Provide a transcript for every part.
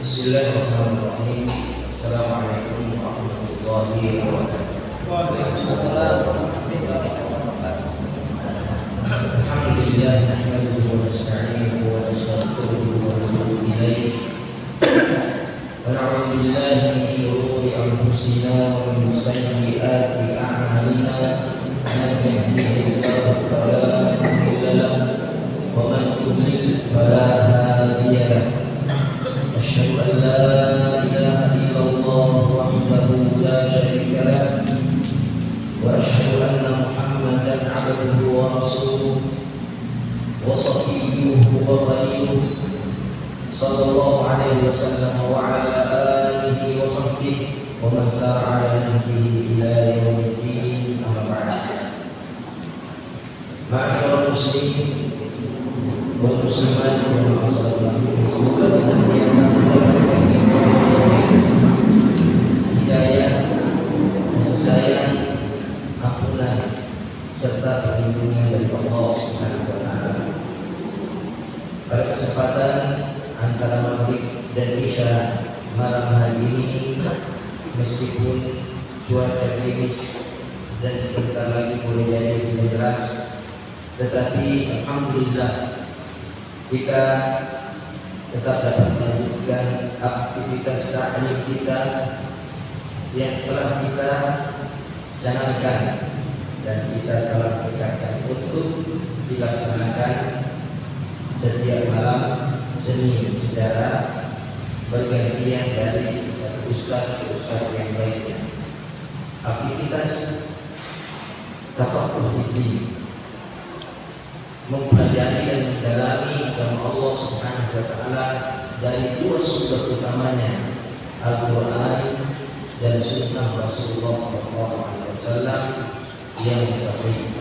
Bismillahirrahmanirrahim. Assalamualaikum warahmatullahi wabarakatuh. Waalaikumsalam warahmatullahi wabarakatuh. Alhamdulillah nahmaduhu wa nasta'inuhu wa nastaghfiruhu wa natubu ilayh. Wa na'udzu billahi min shururi anfusina wa min sayyiati a'malina. Man yahdihillahu fala mudilla lahu wa man yudlil fala hadiya lahu. أشهد أن لا إله إلا الله وحده لا شريك له وأشهد أن محمدا عبده ورسوله وصفيه وخليله صلى الله عليه وسلم وعلى آله وصحبه ومن سار على نهجه إلى يوم الدين. أما بعد. معاشر المسلمين والمسلمات والمسلمات, semoga senantiasa mendapatkan hidayah, kasih sayang, ampunan serta perlindungan dari Allah Subhanahu wa taala. Pada kesempatan antara maghrib dan isya malam hari ini, meskipun cuaca gerimis dan sebentar lagi boleh jadi tidak deras, tetapi alhamdulillah kita tetap dapat melanjutkan aktivitas ta'lim kita yang telah kita canangkan dan kita telah tekadkan untuk dilaksanakan setiap malam Senin secara bergantian dari satu ustaz ke ustaz yang lainnya. Aktivitas tafaqquh fiddin, mempelajari dan mendalami agama Allah Subhanahu wa taala dari dua sumber utamanya, Al-Qur'an dan sunnah Rasulullah SAW yang sahih.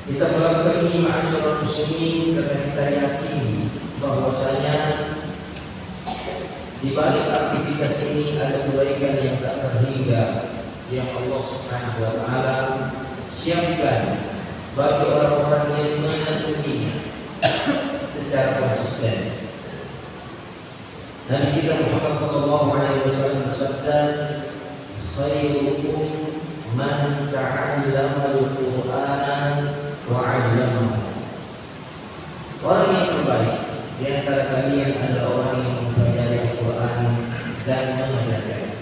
Kita melakukan ini ma'asyiral muslimin karena kita yakin bahwasanya di balik aktivitas ini ada kebaikan yang tak terhingga yang Allah Subhanahu wa taala siapkan bagi orang-orang yang menekuninya secara konsisten. Nabi kita Muhammad sallallahu alaihi wasallam bersabda, "Khairukum man ta'allama al-Qur'ana wa 'allamahu." Orang yang terbaik di antara kalian adalah orang yang mempelajari Al-Qur'an dan mengajarkan.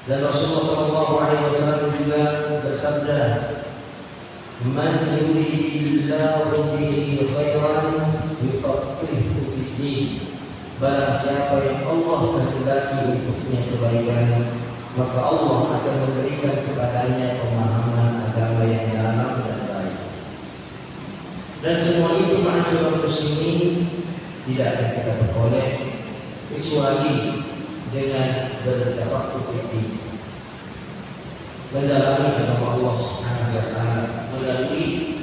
Dan Rasulullah sallallahu alaihi wasallam juga bersabda, Man yuridillahu bihi khairan yufaqqihhu fid-din. Barang siapa yang Allah kehendaki untuknya kebaikan, maka Allah akan memberikan kepadanya pemahaman agama yang dalam dan baik. Dan semua itu ma'asyiral muslimin tidak akan kita peroleh kecuali dengan bertafaqquh fiddin, mendalami agama Allah Subhanahu wa taala melalui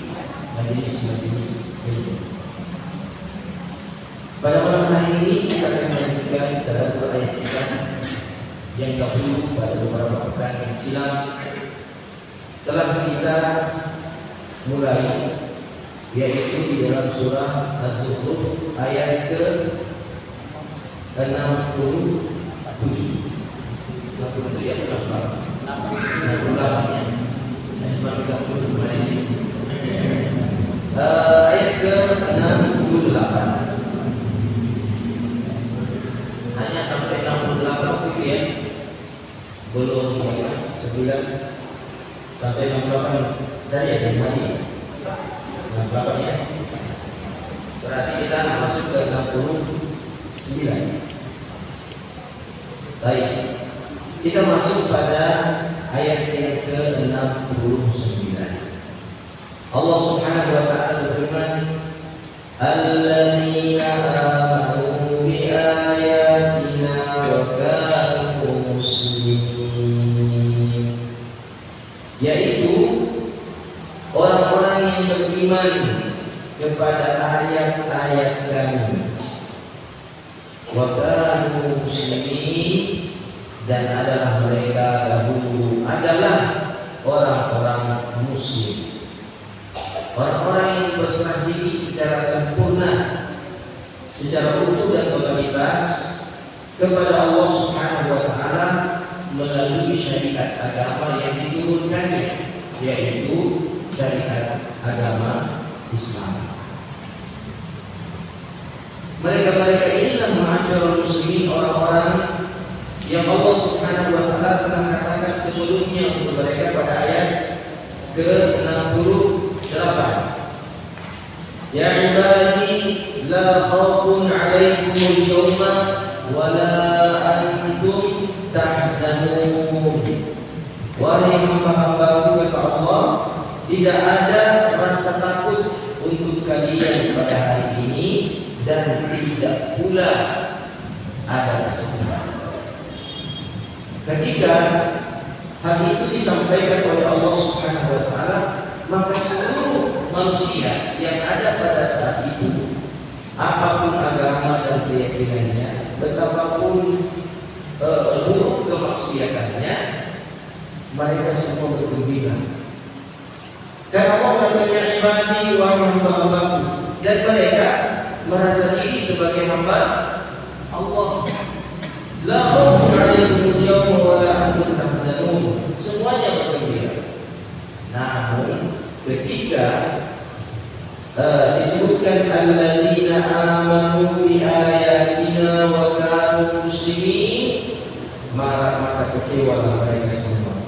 majelis-majelis ilmu. Pada malam hari ini kita akan melanjutkan dalam ayat kita yang dahulu pada beberapa pekan yang silam telah kita mulai, yaitu di dalam surah Az-Zukhruf ayat ke-67. 67 ya, berapa? 68 ayat ke-68 hanya sampai 68 ya, belum 9 sampai 68 saja yang tadi 68 ya, berarti kita masuk ke 69. Baik, kita masuk pada ayat yang ke-69. Allah Subhanahu wa taala berfirman, "Alladzina amanu bi ayatina wa kanu muslimin." Yaitu orang-orang yang beriman kepada ayat-ayat kami, wa kanu muslimin, dan adalah mereka dahulu adalah orang-orang muslim, orang-orang yang berserah diri secara sempurna secara utuh dan totalitas kepada Allah Subhanahu wa taala melalui syariat agama yang diturunkannya, yaitu syariat agama Islam. Mereka-mereka inilah ma'asyiral muslimin, orang-orang yang Allah Subhanahu wa taala telah katakan sebelumnya untuk mereka pada ayat ke-68. Ya ibadi la khaufun 'alaikumul yawma wa la antum tahzanun. Wahai hamba-hambaku, kata Allah, tidak ada rasa takut untuk kalian pada hari ini dan tidak pula ada kesedihan. Ketika hal itu disampaikan oleh Allah Subhanahu wa taala, maka seluruh manusia yang ada pada saat itu, apapun agama dan keyakinannya, betapapun buruk kemaksiatannya, mereka semua bergembira. Karena Allah berkata, ibadi wa hamba-hambaku, dan mereka merasa diri sebagai hamba Allah. La khaufun 'alaikumul yawma wa la antum tahzanun. Semuanya bergembira. Namun ketika disebutkan alladzina amanu bi ayatina wa kanu muslimin, maka kecewa mereka semua.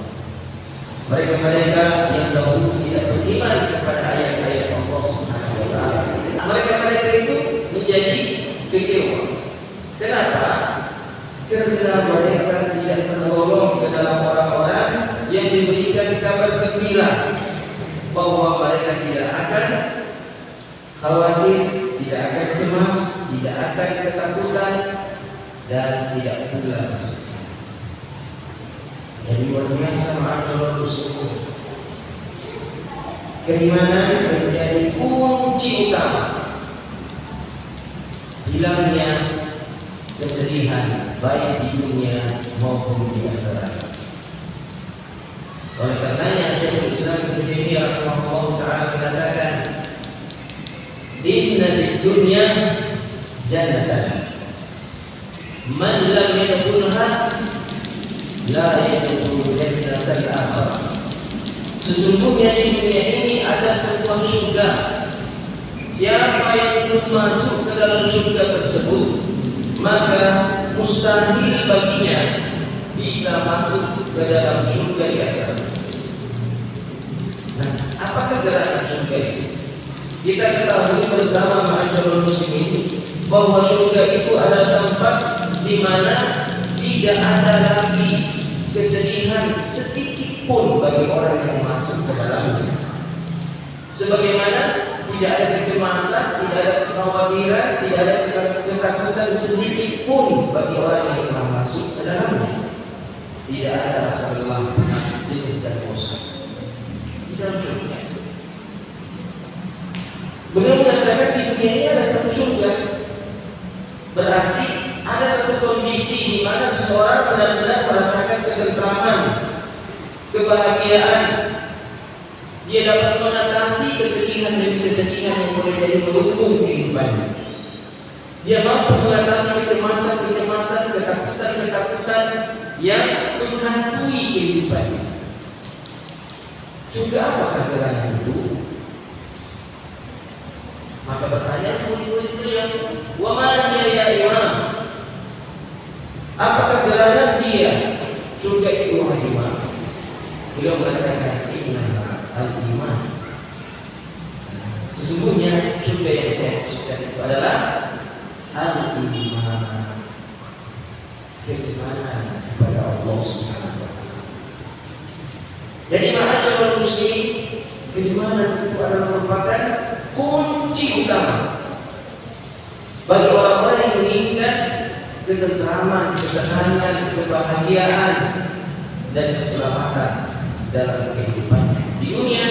Mereka-mereka yang dahulu tidak beriman kepada ayat-ayat Allah Subhanahu wa taala, mereka-mereka itu menjadi kecewa. Kenapa? Karena mereka tidak tergolong ke dalam orang-orang yang diberikan kabar gembira bahwa mereka tidak akan khawatir, tidak akan cemas, tidak akan ketakutan, dan tidak pula bersedih. Jadi luar biasa ma'asyiral muslimin. Keimanan menjadi kunci utama hilangnya kesedihan baik di dunia maupun di akhirat. Oleh karenanya Syekhul Islam Ibnu Taimiyah rahimahullah taala mengatakan, inna fid dunya jannatan man lam yadkhulha la yadkhulu jannatal akhirah. Sesungguhnya di dunia ini ada sebuah surga. Siapa yang belum masuk ke dalam surga tersebut, maka mustahil baginya bisa masuk ke dalam surga di akhirat. Nah, apakah gerakan surga itu? Kita ketahui bersama ma'asyiral muslimin bahwa surga itu adalah tempat di mana tidak ada lagi kesedihan sedikit pun bagi orang yang masuk ke dalamnya. Sebagaimana tidak ada kecemasan, tidak ada kekhawatiran, tidak ada ketakutan sedikit pun bagi orang yang telah masuk ke dalamnya. Tidak ada rasa lelah, letih dan bosan di dalam surga. Beliau mengatakan di dunia ini ada satu surga, berarti ada satu kondisi di mana seseorang benar-benar merasakan ketentraman, kebahagiaan. Dia dapat mengatasi kesedihan demi kesedihan yang boleh jadi melukung kehidupannya. Dia mampu mengatasi kecemasan, ketakutan yang menghantui kehidupannya. Sudah apakah gerangan itu? Maka bertanya murid-murid beliau, wa ma hiya ya imam? Apakah gerangan dia surga itu, wahai imam? Beliau mengatakan, inna al-iman. Sesungguhnya surga yang saya maksudkan itu adalah al-iman, keimanan kepada Allah Subhanahu wa taala. Jadi ma'asyiral muslimin, keimanan itu adalah merupakan kunci utama bagi orang-orang yang menginginkan ketentraman, ketenangan, kebahagiaan, dan keselamatan dalam kehidupannya di dunia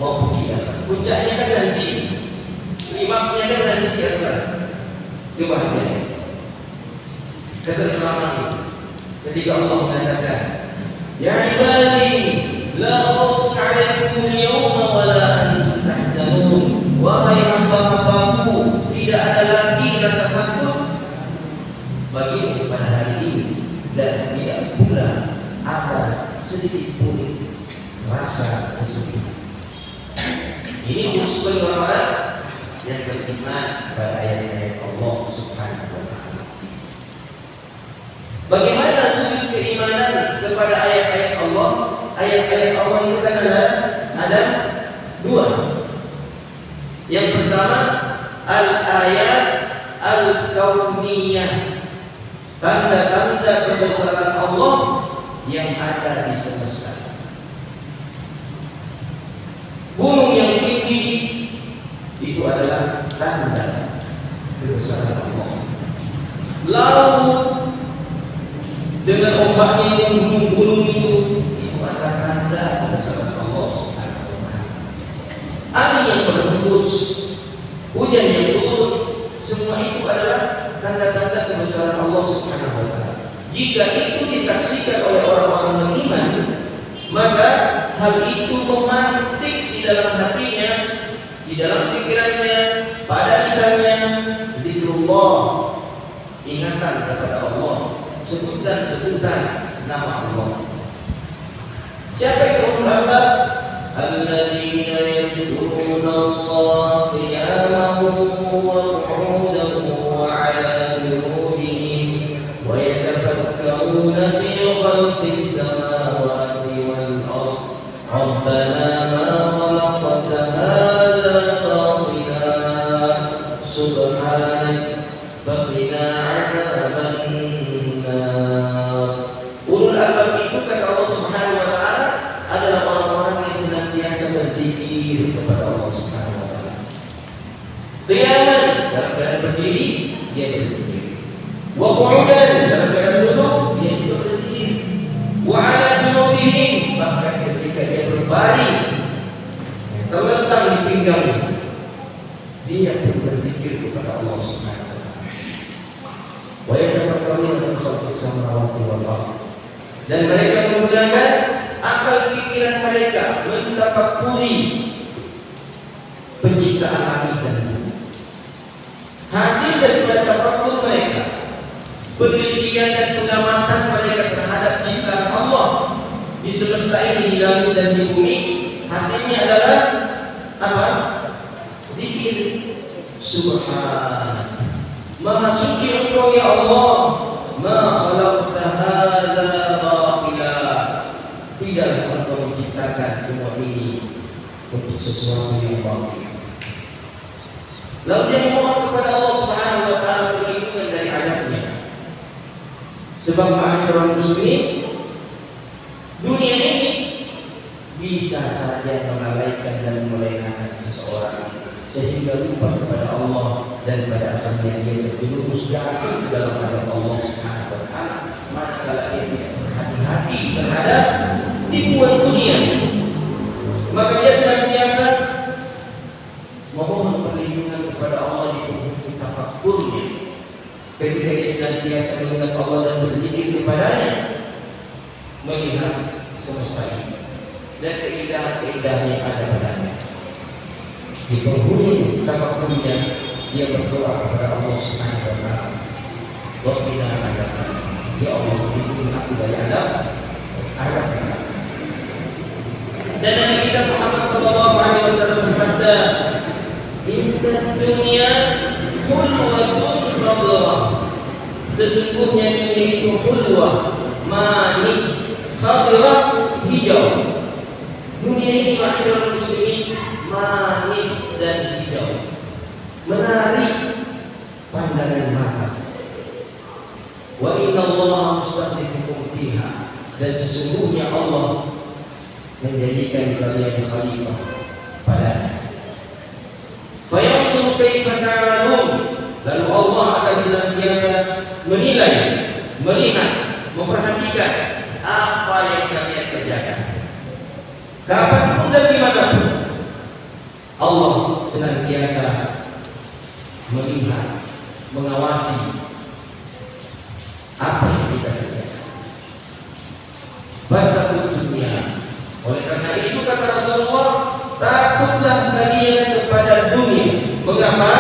maupun di akhirat. Puncaknya kan nanti, klimaksnya kan nanti di akhirat. Kebahagiaan, ketentraman. Ketika Allah mengatakan, ya ibadi la khaufun 'alaikumul yawma wa la antum tahzanun. Wahai hamba-hambaku, tidak ada lagi rasa dan tidak pula ada sedikit pun rasa kesepian. Ini khusus orang-orang yang beriman pada ayat-ayat Allah Subhanahu wa Ta'ala. Bagaimana wujud keimanan kepada ayat-ayat Allah? Ayat-ayat Allah itu kan ada dua. Yang pertama, al-ayat al-kauniyah, tanda-tanda kebesaran Allah yang ada di semesta. Gunung yang tinggi itu adalah tanda kebesaran Allah. Laut dengan ombaknya yang gunung-gunung itu adalah tanda kebesaran Allah Subhanahu wa Ta'ala. Angin yang berhembus, hujan yang turun, semua itu adalah tanda-tanda kebesaran Allah Subhanahu wa Ta'ala. Jika itu disaksikan oleh orang-orang beriman, maka hal itu memantik di dalam hatinya, di dalam pikirannya, pada lisannya zikrullah, ingatan kepada Allah, sebutan-sebutan nama Allah. Siapa itu ulama? Alladzina yadhkuruna Allah qiyaman wa qu'udan wa 'ala junubihim wa yatafakkaruna fi khalqis samawati wal ardh. Rabbana ma khalaqta hadza batila subhanak faqina 'adzaban nar. Ulul albab itu kata Allah Subhanahu wa Ta'ala adalah orang-orang yang senantiasa berzikir kepada Allah Subhanahu wa Ta'ala. Qiyaman, dalam keadaan berdiri dia berzikir. Wa qu'udan, dalam keadaan duduk dia juga berzikir. Wa 'ala junubihim, bahkan ketika dia berbaring terlentang di pinggang dia pun berzikir kepada Allah Subhanahu wa Ta'ala. Wa yatafakkaruna fi khalqis samawati wal ardh, dan mereka menggunakan akal pikiran mereka mentafakuri penciptaan langit dan bumi. Hasil daripada tafakkur mereka, penelitian dan pengamatan mereka terhadap ciptaan Allah di semesta ini, di langit dan di bumi, hasilnya adalah apa? Zikir. Subhan, Maha suci Engkau ya Allah, ma khalaqta hadza batila, tidaklah Engkau menciptakan semua ini untuk sesuatu yang batil. Lalu dia memohon kepada Allah Subhanahu wa Ta'ala perlindungan dari azabnya. Sebab ma'asyiral muslimin, dunia ini bisa saja melalaikan dan melengahkan seseorang sehingga lupa kepada Allah, dan pada akhirnya dia terjerumus jatuh ke dalam azab Allah Subhanahu wa Ta'ala manakala dia tidak berhati-hati terhadap tipuan dunia. Maka dia senantiasa memohon perlindungan kepada Allah di penghujung tafakkurnya. Ketika dia senantiasa mengingat Allah dan berzikir kepadanya, melihat semesta ini dan keindahan-keindahan yang ada padanya. Di penghujung tafakkurnya dia berdoa kepada Allah Subhanahu wa Ta'ala, Rabbina adzaban, ya Allah lindungi aku dari azab neraka. Dan Nabi kita Muhammad sallallahu alaihi wasallam bersabda, "Inna dunya hulwatun khadra." Sesungguhnya dunia itu hulwah, manis, khadra, hijau. Dunia ini ma'asyiral muslimin manis dan hijau, menarik pandangan mata. Wa inna Allah mustakhlifukum fiha, dan sesungguhnya Allah menjadikan kalian khalifah padanya. Fayanzur kaifa ta'malun, lalu Allah akan senantiasa menilai, melihat, memperhatikan apa yang kalian kerjakan. Kapanpun dan dimanapun Allah senantiasa melihat, mengawasi apa yang kita kerjakan. Fatakut dunia, oleh karena itu kata Rasulullah, takutlah kalian kepada dunia. Mengapa?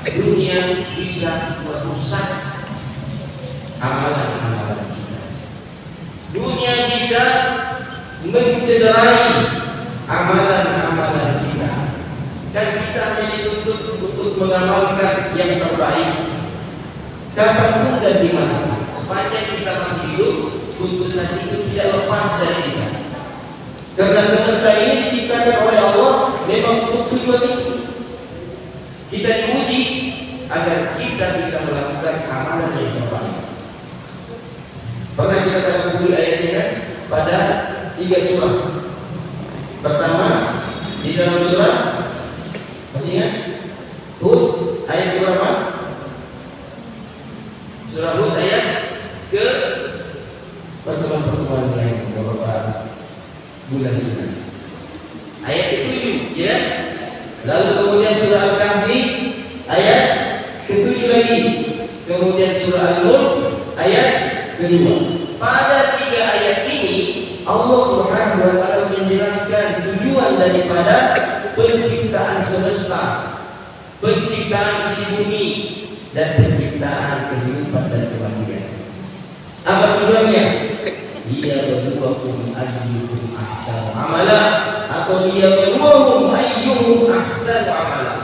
Dunia bisa merusak amalan-amalan kita. mencederai amalan-amalan kita. Dan kita hanya dituntut untuk mengamalkan yang terbaik kapanpun dan di mana. Sepanjang kita masih hidup, tuntutan itu tidak lepas dari kita. Karena semesta ini diciptakan oleh Allah memang untuk tujuan itu. Kita diuji agar kita bisa melakukan amalan yang terbaik. Pernah kita tadabburi ayat ini kan? Pada 3 surah. Pertama di dalam surah, masih ingat? Hud ayat berapa? Surah Hud ayat ke pertemuan yang beberapa bulan silam. Ayat ke-7, ya. Lalu kemudian surah Al-Kahfi ayat ke-7 lagi. Kemudian surah Al-Mulk ayat ke-2. Pada 3 ayat ini Allah Subhanahu wa taala menjelaskan tujuan daripada penciptaan semesta, penciptaan isi bumi, dan penciptaan kehidupan dan kematian. Apa tujuannya? Liyabluwakum ayyukum ahsanu amala, atau liyabluwahum ayyuhum ahsanu amala,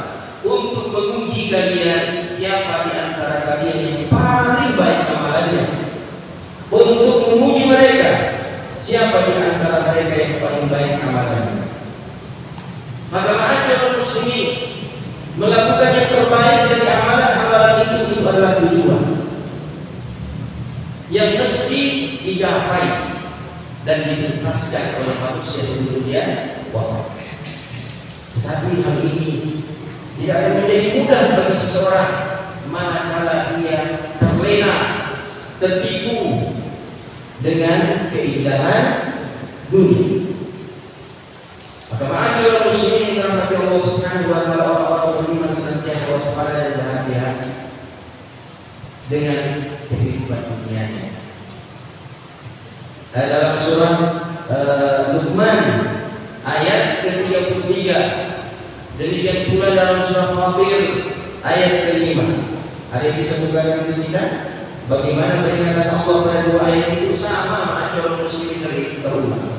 untuk menguji kalian siapa di antara kalian yang paling baik amalannya, untuk menguji mereka siapa di antara mereka yang paling baik amalannya. Maka ma'asyiral muslimin, melakukan yang terbaik dari amalan-amalan itu adalah tujuan yang mesti digapai dan dituntaskan oleh manusia sebelum dia wafat. Tapi hal ini tidak akan menjadi mudah bagi seseorang manakala ia terlena, tertipu dengan keindahan dunia. Maka ma'asyiral muslimin yang dirahmati Allah Subhanahu wa taala, orang-orang beriman senantiasa waspada dan berhati-hati dengan kehidupan dunianya. Dalam surah Luqman ayat ke-33, demikian pula dalam surah Fatir ayat ke-5. Ada yang bisa bukakan untuk kita bagaimana peringatan Allah pada 2 ayat itu sama ma'asyiral muslimin terulang.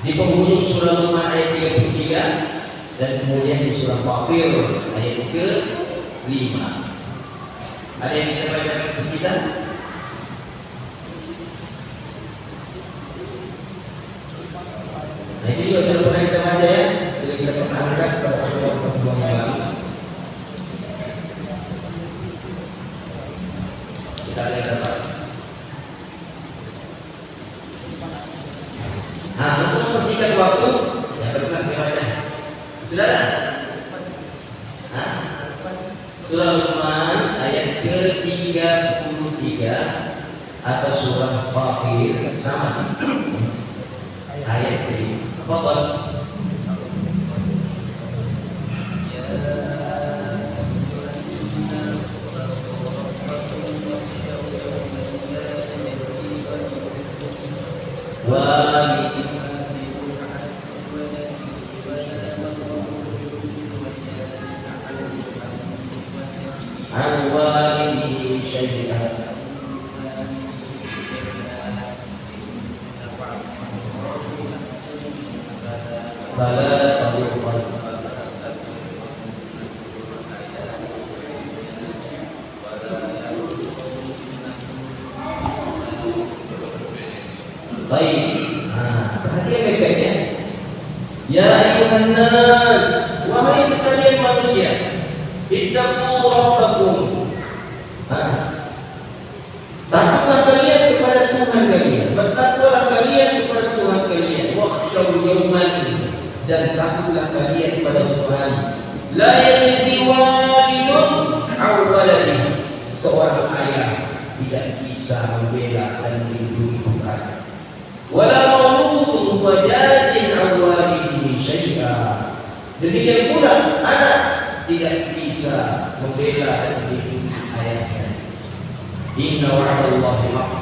Di penghujung surah Luqman ayat 33 dan kemudian di surah Fatir ayat ke-5. Ada yang bisa baca untuk kita? Nah, ini juga sudah pernah kita baca ya, sudah kita pernah angkat pada pertemuan yang lalu. Sudah ada yang dapat. Nah, untuk mempersingkat waktu, ya betul saya baca. Sudah ada? Nah, surah Luqman ayat ke-33 atau surah Fatir sama ayat ini. Fadhal. Baik, perhatian baik-baiknya. Ya ayuhan nas, wahai sekalian manusia, ittaqu rabbakum. Takutlah kalian kepada Tuhan kalian, bertakwalah kalian kepada Tuhan kalian. Wakhshaw yawman, dan takutlah kalian pada Tuhan. La yajzi walidun aw waladihi, seorang ayah tidak bisa membela dan melindungi putranya. Wala mauludun huwa jazin an walidihi syai'a, demikian pula anak tidak bisa membela dan melindungi ayahnya. Inna wa'adallahi haqq,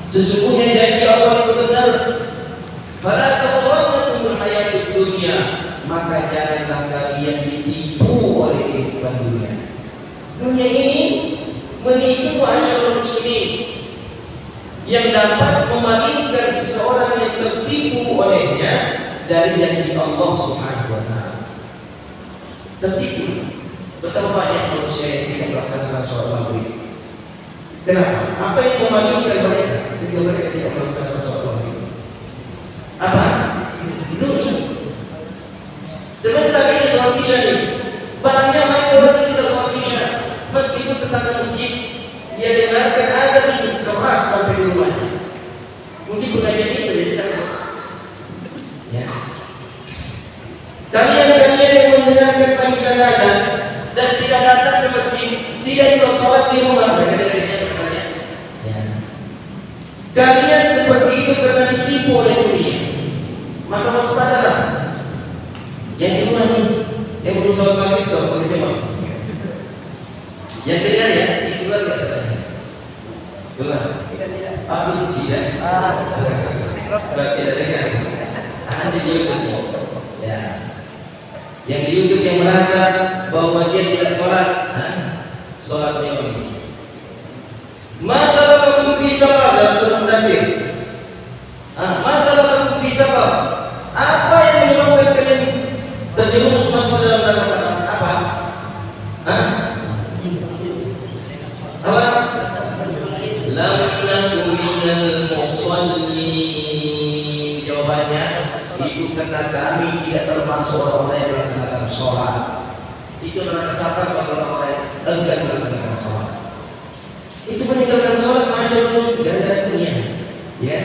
sesungguhnya janji Allah itu benar. Fala taghurrannakumul hayatud dunya, maka janganlah kalian ditipu oleh kehidupan dunia. Dunia ini menipu masyarakat muslimin yang dapat memalingkan seseorang tertipu olehnya dari janji Allah Subhanahu wa taala. Tertipu. Betapa banyak manusia yang tidak melaksanakan sholat maghrib. Kenapa? Apa yang memajukan mereka sehingga mereka tidak melaksanakan sholat maghrib? Apa? Dunia. Sebentar ini sholat isya ini, banyak mereka orang yang tidak sholat isya, meskipun tetangga masjid dia dengarkan azan itu keras sampai di rumahnya. Mungkin pengajian itu dia tidak sholat. Ya. Kalian yang mendengarkan panggilan azan dan tidak datang ke masjid, tidak juga sholat di rumah, mereka dengarnya. Ya. Kalian seperti itu karena ditipu oleh dunia. Maka waspadalah. Yang di rumah ini, yang belum sholat maghrib, sholat maghrib jemaah. Yang dengar ya, itu luar biasa tadi. Dengar? Tidak. Sebab tidak dengar. Ada di YouTube. Ya. Yang di YouTube yang merasa bahwa dia tidak sholat, sholatnya begini. Masalah kamu fi safar dalam surah Mudaththir. Masalah kamu fi safar. Apa yang menyebabkan kalian terjerumus masuk dalam neraka safar? Apa? Apa? Lam nakum minal musallin. Jawabannya, itu kata kami tidak termasuk orang yang melaksanakan sholat. Itu neraka safar bagi orang yang enggan melaksanakan sholat. Itu meninggalkan sholat macam gara-gara dunia. Ya.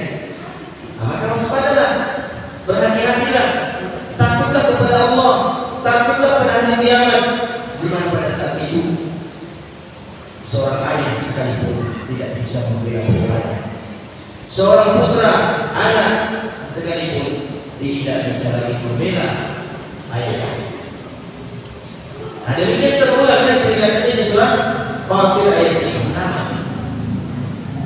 Maka waspadalah, berhati-hatilah, takutlah kepada Allah, takutlah pada hari kiamat, di mana pada saat itu seorang ayah sekalipun tidak bisa membela putranya, seorang putra anak sekalipun tidak bisa lagi membela ayahnya. Demikian terulang dan peringatannya di surah Fatir ayat 5 sama.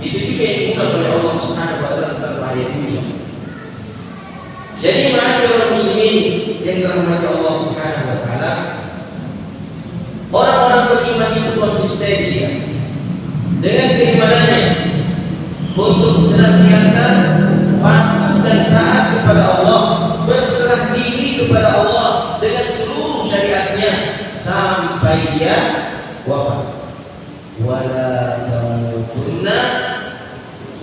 Itu juga yang dibuka oleh Allah Subhanahu wa taala tentang bahaya dunia. Jadi ma'asyiral muslimin yang dirahmati Allah Subhanahu wa taala, orang-orang beriman itu konsisten dia dengan keimanannya untuk senantiasa patuh dan taat kepada Allah, berserah diri kepada Allah dengan seluruh syariatnya sampai dia wafat. Wala tamutunna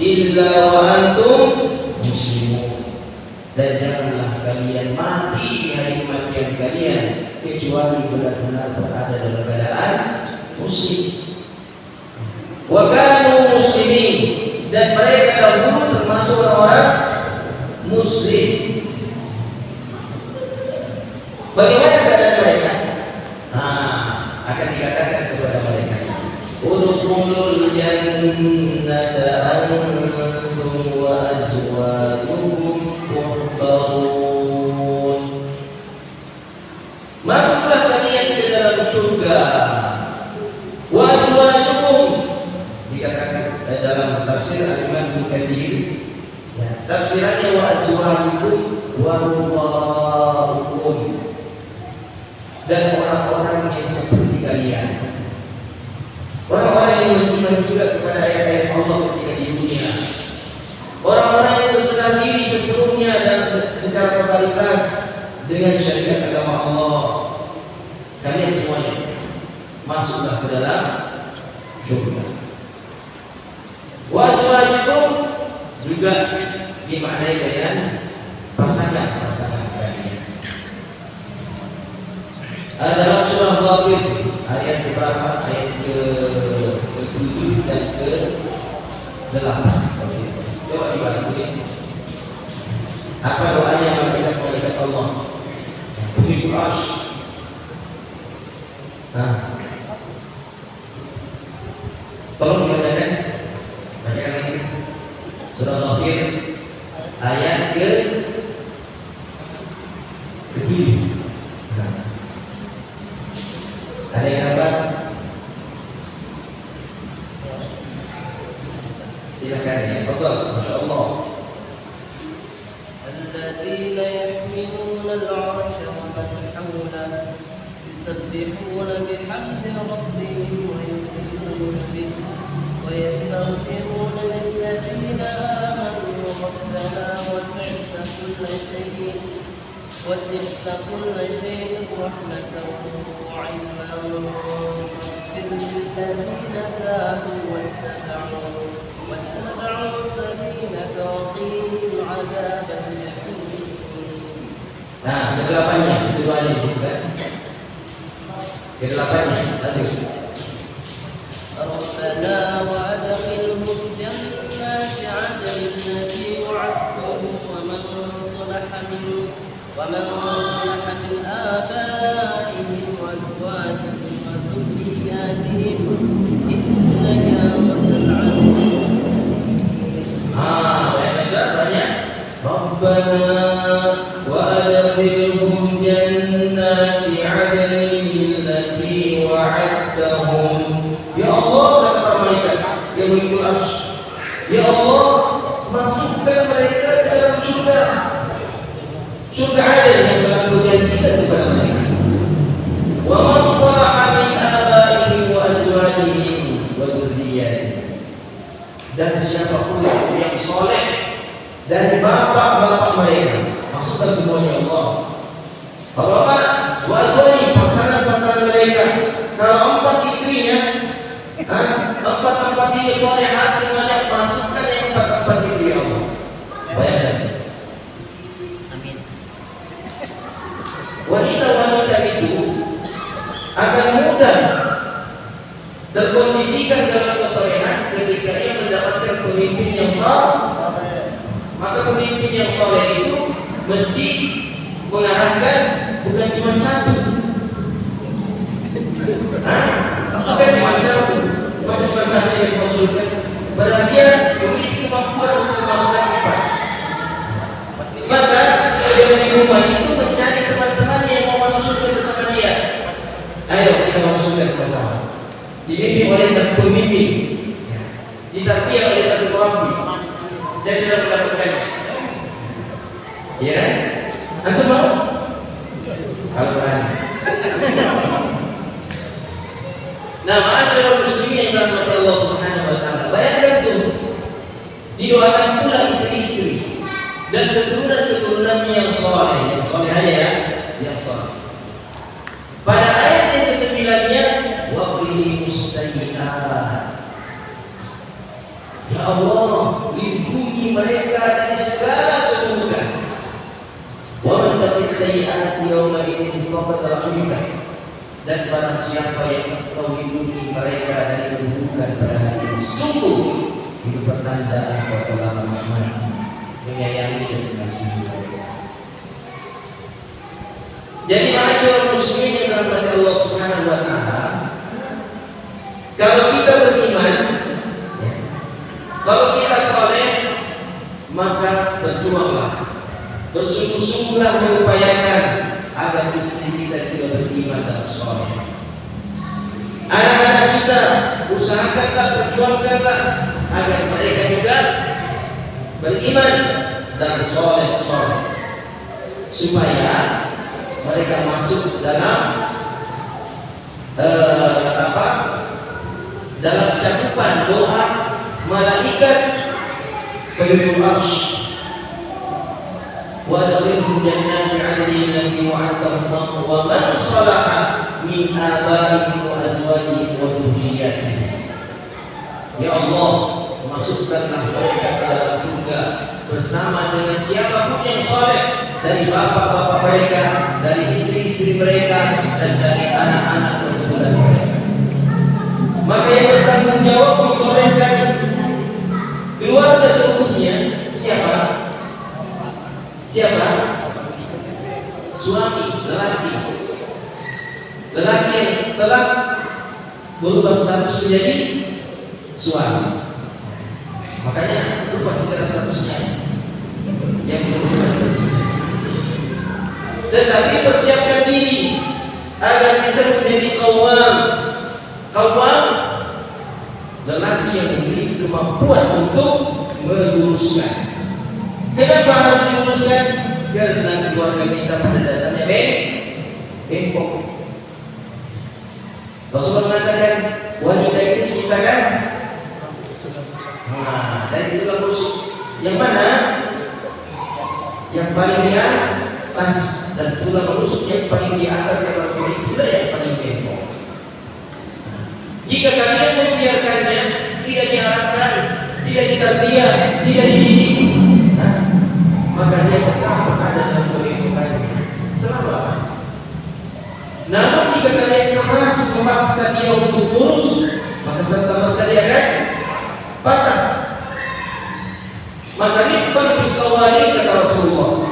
illa wa antum muslimun. Dan janganlah kalian mati di hari kematian kalian kecuali benar-benar berada dalam keadaan muslim. Wa kanu muslimin, dan mereka dahulu termasuk orang muslim. Bagaimana keadaan mereka? Akan dikatakan kepada mereka, udkhulul jannata antum wa azwajukum tuhbarun. Masuklah kalian ke dalam surga. Wa azwajukum, dikatakan dalam tafsir Al-Imam Ibnu Katsir, ya, tafsirannya wa azwajukum wa rudhaukum, dan orang-orang yang seperti kalian, orang-orang yang beriman juga kepada ayat-ayat Allah ketika di dunia, orang-orang yang berserah diri sepenuhnya dan secara totalitas dengan syariat agama Allah. Kalian semuanya masuklah ke dalam surga. Waswajikum juga dimaknai dengan pasangan-pasangan kalian. Dalam surah Ghafir ayat berapa? Ayat ke-7 dan ke-8. Coba dibantu. Apa doanya malaikat-malaikat Allah? Pemilik arsy. Tolong dibacakan. Bacakan lagi. Surah Ghafir ayat ke-7. Ada yang dapat? Silakan ya, betul, Masya Allah. Alladzina yahmiluna al-'arsha wa man hawlahu yusabbihuna bihamdi rabbihim wa yu'minuna bihi وسعت كل شيء رحمة وعلما فاغفر للذين تابوا واتبعوا سبيلك وقهم عذاب الجحيم. Nah, kedelapannya, keduanya juga. Kedelapannya tadi. ربنا وأدخلهم جنات عدن التي وعدتهم ومن صلح من آبائهم وأزواجهم وذرياتهم إنك أنت العزيز. banyak. ربنا وأدخلهم جنات عدن التي وعدتهم. Ya Allah, kata para malaikat yang memikul arsy, ya Allah, masukkan mereka ke dalam surga ada yang telah Kau janjikan kepada mereka. Wa man salaha min abaihim wa azwajihim wa dzurriyyatihim. Dan siapapun yang soleh dari bapak-bapak mereka, masukkan semuanya Allah. Bapak wa azwajihim, pasangan-pasangan mereka. Kalau 4 istrinya, 4 ini solehat, semuanya masukkan yang 4 itu ya Allah. Bayangkan. Amin. Wanita-wanita itu akan mudah terkondisikan dalam kesolehan ketika ia mendapatkan pemimpin yang saleh. Maka pemimpin yang saleh itu mesti mengarahkan bukan cuma satu. Bukan cuma satu yang dimaksudkan. Berarti dia memiliki kemampuan untuk memasukkan 4. Maka di rumah itu mencari teman-teman yang mau masuk surga bersama dia. Ayo kita masuk surga bersama. Dibimbing oleh satu pemimpin, ditarbiyah oleh satu pemimpin. Saya sudah mendapatkannya. Ya, antum mau? Kalau berani. Nah, ma'asyiral muslimin yang dirahmati Allah Subhanahu wa taala. Bayangkan tuh, didoakan pula istri-istri dan keturunan-keturunannya yang saleh, aja ya, yang saleh. Pada ayat yang ke-9-nya, wa qihimus sayyi'at. Ya Allah, lindungi mereka dari segala keburukan. Wa man taqis sayyi'ati yawma idzin faqad rahimah. Dan barang siapa yang Kau lindungi mereka dari keburukan pada hari ini, sungguh itu pertanda Engkau telah merahmati, menyayangi dan mengasihi mereka. Jadi ma'asyiral muslimin yang dirahmati Allah Subhanahu wa taala, kalau kita beriman, kalau kita saleh, maka berjuanglah, bersungguh-sungguhlah mengupayakan agar istri kita juga beriman dan saleh. Anak-anak kita usahakanlah, berjuangkanlah agar mereka juga beriman dan saleh, supaya mereka masuk dalam dalam cakupan doa malaikat Pelipul Arsy. وَأَدْخِلْهُمْ جَنَّاتِ عَدْنٍ الَّتِي وَعَدتَّهُمْ وَمَنْ صَلَحَ مِنْ آبَائِهِمْ وَأَزْوَاجِهِمْ وَذُرِّيَّاتِهِمْ. Ya Allah, masukkanlah mereka ke dalam surga bersama dengan siapapun yang saleh, dari bapak-bapak mereka, dari istri-istri mereka, dan dari anak-anak keturunan mereka. Maka yang bertanggung jawab mensolehkan keluarga seutuhnya siapa? Siapa? Suami, lelaki yang telah berubah status menjadi suami. Makanya berubah secara statusnya, yang berubah statusnya. Tetapi persiapkan diri agar bisa menjadi kawam, lelaki yang memiliki kemampuan untuk meluruskan. Kenapa harus diluruskan? Karena keluarga kita pada dasarnya bengkok. Rasulullah mengatakan wanita itu diciptakan dari tulang rusuk. Yang mana? Yang paling di atas dan tulang rusuk yang paling di atas yang Rasul itulah yang paling bengkok. Jika kalian membiarkannya, tidak diarahkan, tidak ditarbiyah, tidak dididik, maka dia tetap berada dalam kebengkokannya selama. Namun jika kalian keras memaksa dia untuk lurus, maka serta-merta dia akan patah. Maka rifqan bil qawarir kata Rasulullah.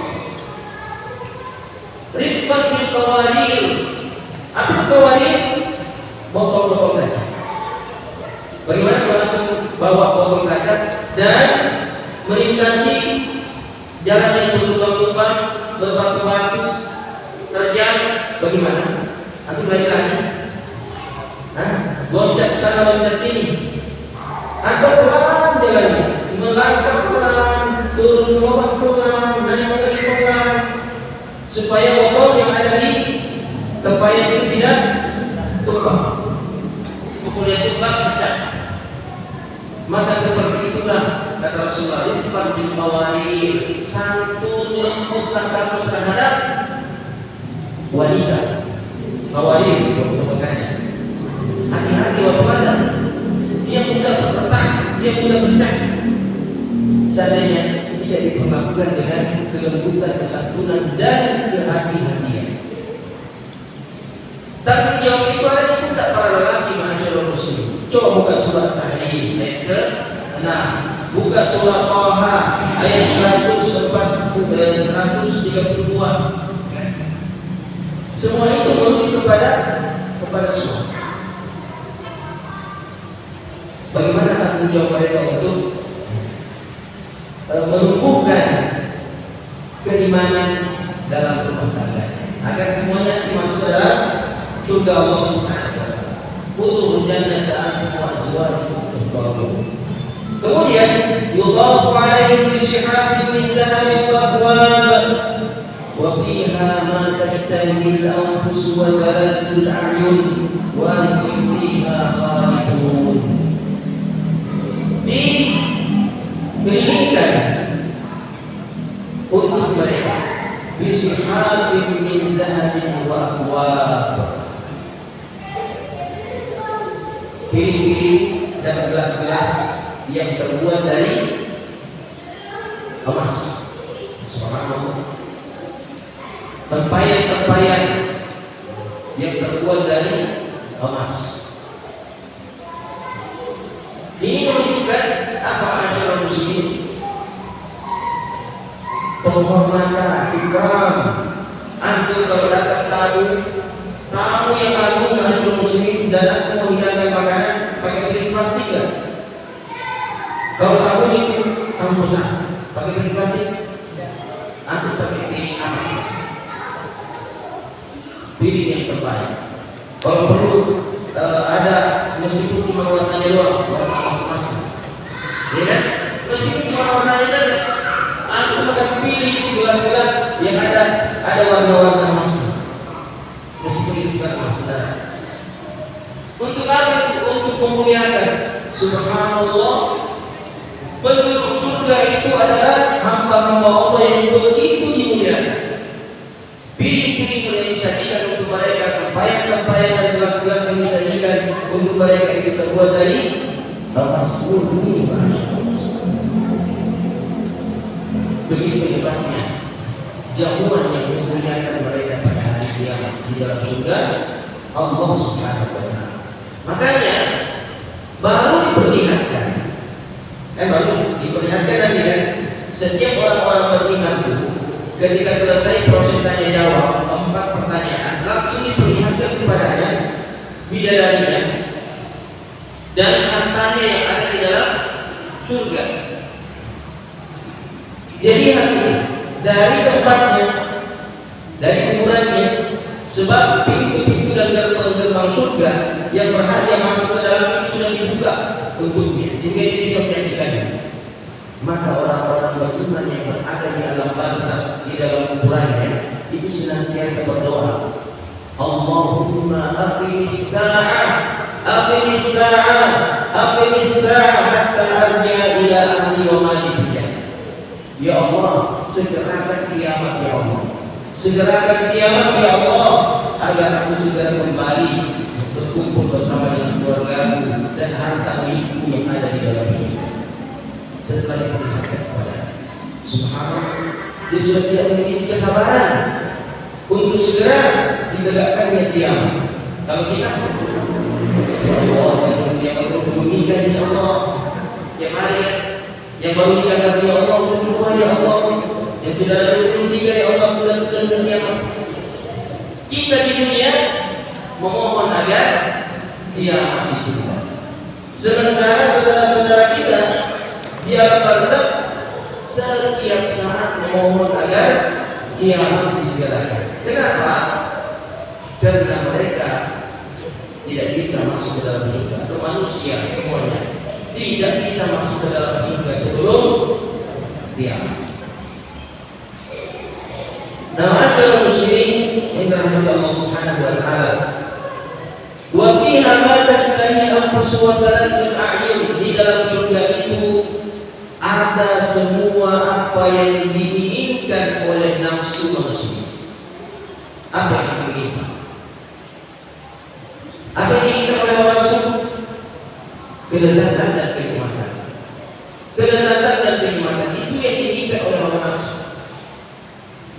Rifqan bil qawarir. Apa qawarir? Botol-botol kaca. Bagaimana kalau bawa botol kaca dan melintasi jalan yang berlubang-lubang, berbatu-batu, terjal, bagaimana? Atau lagi-lagi? Loncat sana, loncat sini. Atau pelan jalannya, melangkah pelan, turun ke bawah pelan, naik lagi pelan, supaya botol yang ada di tempayan itu tidak tumbang. Kemudian tumbang pecah. Maka seperti itulah kata Rasulullah, rifqan bil qawarir, santun lembutlah kamu terhadap wanita. Qawarir botol kaca. Hati-hati, waspada. Dia mudah berpetak, dia mudah pecah. Seandainya tidak diperlakukan dengan kelembutan, kesantunan dan kehati-hatian. Tanggung jawab itu ada pun tak para lelaki masyarakat muslim. Coba buka surat Tahrim ayat ke-6, buka surat Taha ayat 132. Semua itu merujuk kepada suami. Bagaimana tanggung jawab mereka untuk menumbuhkan keimanan dalam rumah tangga agar semuanya dimasuk dalam surga Allah Subhanahu wa taala. Udkhulul jannata antum wa azwajukum tuhbarun. Kemudian yudhafu alaihim bi shihafin min dhahabin wa akwab wa fiha ma tashtahi al-anfus wa taladdu al-a'yun wa antum fiha khalidun. Dikelilingkan untuk mereka bisihafin min dhahabin wa akwab, piring-piring dan gelas-gelas yang terbuat dari emas. Subhanallah. Tempayan-tempayan yang terbuat dari emas. Ini menunjukkan apa masyarakat muslim? Penghormatan, ikram. Antum kalau datang tamu yang agung masyarakat muslim dan antum menghidangkan makanan pakai piring plastik kan? Kalau tamu itu kamu pesan pakai piring plastik, antum pakai piring apa? Piring yang terbaik. Kalau perlu ada meskipun cuma warnanya doang, warna emas-emas, ya kan? Meskipun cuma warnanya saja, aku akan pilih gelas-gelas yang ada warna-warna emas. Meskipun itu bukan emas, saudara. Untuk apa? Untuk memuliakan. Subhanallah. Penduduk surga itu adalah hamba-hamba Allah yang begitu dimuliakan. Piring-piring yang disajikan untuk mereka, tempayan-tempayan dan gelas-gelas yang disajikan untuk mereka itu terbuat dari emas murni. Begitu hebatnya jamuan yang memuliakan mereka pada hari kiamat di dalam surga Allah Subhanahu wa taala. Makanya baru diperlihatkan nanti kan, setiap orang-orang beriman itu ketika selesai proses tanya jawab 4 pertanyaan, langsung diperlihatkan kepadanya bidadarinya dan hartanya yang ada di dalam surga. Dia lihat dari tempatnya, dari ukurannya, sebab pintu-pintu dan gerbang-gerbang surga yang berharga masuk ke dalam itu sudah dibuka untuknya, sehingga dia bisa menyaksikannya. Maka orang-orang beriman yang berada di alam barzakh, di dalam kuburannya, itu senantiasa berdoa, Allahumma aqimis sa'ah, aqimis sa'ah, aqimis sa'ah hatta arji'a ila ahli wa mali fiyah. Ya Allah, segerakan kiamat ya Allah, Segerakan kiamat ya Allah, agar aku segera kembali berkumpul bersama dengan keluargaku dan harta milikku yang ada di dalam surga. Setelah diperlihatkan kepada Subhanallah, dia sudah tidak memiliki kesabaran untuk segera ditegakkannya kiamat. Kalau kita ya Allah, yang baru menikah ya Allah, yang hari yang baru nikah satu ya Allah, berdoa ya Allah, yang sudah ada 23 ya Allah, bulan-bulan kiamat. Kita di dunia memohon agar kiamat ditunda. Sementara saudara-saudara kita di alam barzakh setiap saat memohon agar kiamat disegerakan. Kenapa? Karena mereka tidak bisa masuk ke dalam surga, atau manusia semuanya tidak bisa masuk ke dalam surga sebelum kiamat. Ma'asyiral muslimin yang dirahmati Allah Subhanahu wa taala. Wa fiha ma tashtahi al-anfus wa talatul a'yun. Di dalam surga itu ada semua apa yang diinginkan oleh nafsu manusia. Apa yang diinginkan? Apa yang diinginkan oleh nafsu? Kelezatan dan kenikmatan. Kelezatan dan kenikmatan itu yang diinginkan oleh nafsu.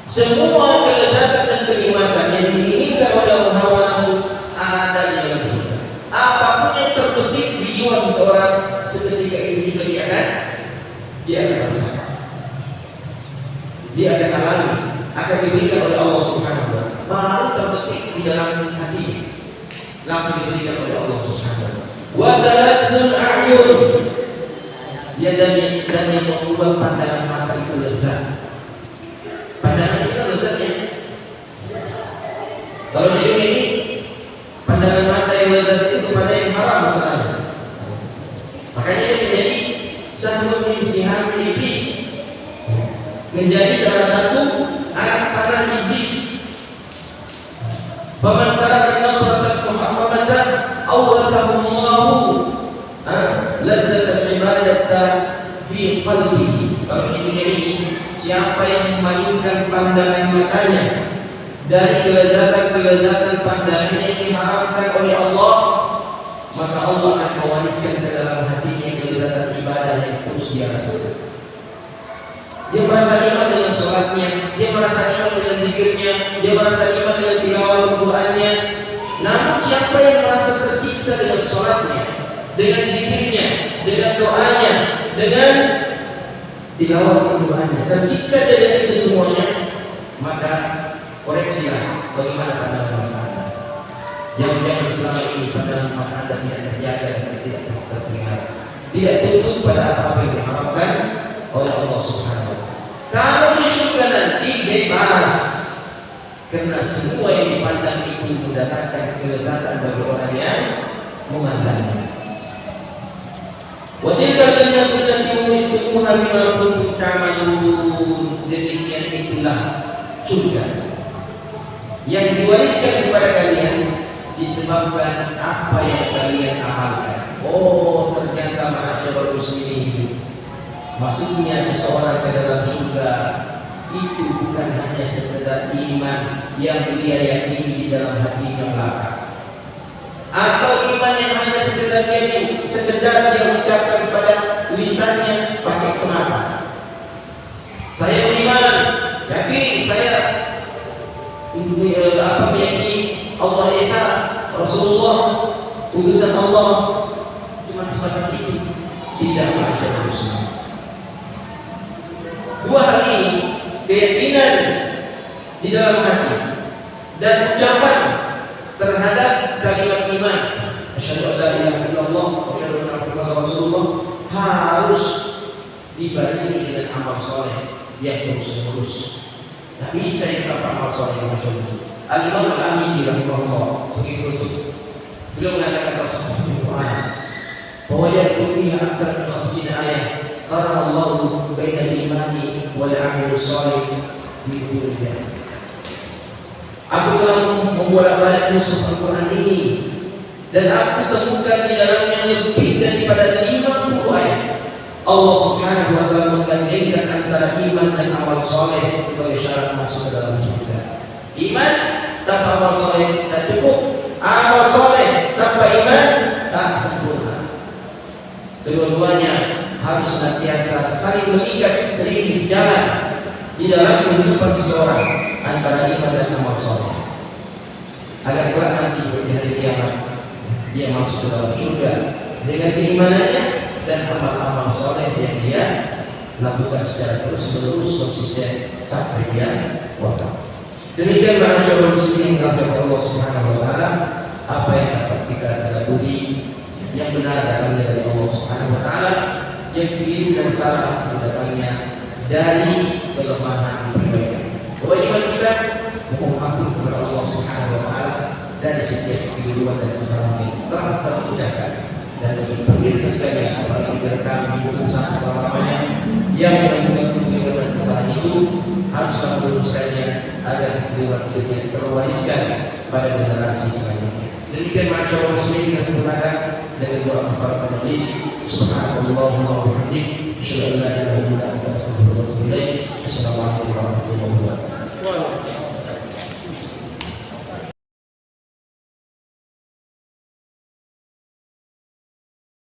Semua kelezatan dan kenikmatan yang diinginkan oleh hawa nafsu ada di dalam surga. Apapun yang terbetik di jiwa seseorang, seketika itu juga dia akan rasakan. Dia akan alami, akan diberikan oleh Allah Subhanahu wa taala. Baru terbetik di dalam hati, langsung diberikan oleh Allah Subhanahu wa taala. Wa talatul a'yun. Dia dan yang membuat pandangan mata itu lezat. Pandangan itu lezatnya. Kalau di dunia ini pandangan mata yang lezat itu kepada yang haram misalnya. Makanya dia menjadi satu min siham iblis, menjadi salah satu alat panah iblis. Faman taraka nadratan muhammatan awrathahu Allahu ladzatan ibadata fi qalbihi. Kalau di dunia ini siapa yang memalingkan pandangan matanya dari kelezatan-kelezatan pandangan yang diharamkan oleh Allah, maka Allah akan mewariskan ke dalam hatinya kelezatan ibadah yang terus dia rasakan. Dia merasa nikmat dengan sholatnya, dia merasa nikmat dengan zikirnya, dia merasa nikmat dengan tilawah Al-Qur'annya. Namun siapa yang merasa tersiksa dengan sholatnya, dengan zikirnya, dengan doanya, dengan tilawah Al-Qur'annya, tersiksa dengan itu semuanya, maka koreksilah bagaimana pandangan mata Anda. Jangan selama ini pandangan mata Anda tidak terjaga dan tidak terpelihara, tidak tunduk pada apa yang diharapkan oleh Allah Subhanahu wa taala. Kalau di surga nanti bebas, karena semua yang dipandang itu mendatangkan kelezatan bagi orang yang memandangnya. Wa tilka al-jannatu allati urithumuha bima kuntum ta'malun. Demikian itulah surga yang diwariskan kepada kalian disebabkan apa yang kalian amalkan. Oh, ternyata ma'asyiral muslimin, masuknya seseorang ke dalam surga itu bukan hanya sekedar iman yang dia yakini di dalam hatinya belaka, atau iman yang hanya sekedar dia ucapkan pada lisannya sebagai semata. Saya beriman, yakin saya meyakini Allah Esa, Rasulullah, utusan Allah, cuma sebatas itu. Tidak, masyaallah muslim. Dua hal ini, keyakinan di dalam hati dan ucapan terhadap kalimat iman, asyhadu an la ilaha illallah wa asyhadu anna muhammadar rasulullah, harus dibarengi dengan amal soleh yang terus-menerus. Tak bisa kita amal soleh yang terus. Al-Imam Al-Amidi rahimahullah sebagai penutup, beliau mengatakan Rasulullah Al-Quran, "Fawajadtu fiha aktsar min 50 ayat qarana Allahu baina al-imani wal 'amali shalih fi dunya." Aku telah membolak-balik mushaf Al-Quran ini dan aku temukan di dalamnya lebih daripada 50 ayat Allah Subhanahu wa taala menggandengkan antara iman dan amal soleh sebagai syarat masuk ke dalam surga. Iman tanpa amal soleh tak cukup, amal soleh tanpa iman tak sempurna. Kedua-duanya harus senantiasa saling mengikat, seiring sejalan di dalam kehidupan seseorang antara iman dan amal soleh. Agar kelak nanti di hari kiamat dia masuk ke dalam surga dengan keimanannya dan amal-amal soleh yang dia lakukan secara terus-menerus konsisten sampai dia wafat. Demikian masyaallah muslimin rahmatullah Allah Subhanahu wa taala, apa yang dapat kita tadaburi yang benar datangnya dari Allah Subhanahu wa taala, yang keliru dan salah datangnya dari kelemahan pribadi. Kewajiban kita memohon ampun kepada Allah Subhanahu wa taala dari setiap kekeliruan dan kesalahan yang telah terucapkan dan bagi pemirsa sekalian, apalagi direkam hidup sampai selama-lamanya yang melakukan kekeliruan dan kesalahan itu haruslah meluruskannya agar kekeliruan itu terwariskan pada generasi selanjutnya. Demikian masyaallah muslimin kita sempurnakan dengan doa kafaratul majlis. Subhanallahumma wa bihamdihi, asyhadu an la ilaha illa anta, astaghfiruka wa atubu ilaik. Assalamualaikum warahmatullahi wabarakatuh.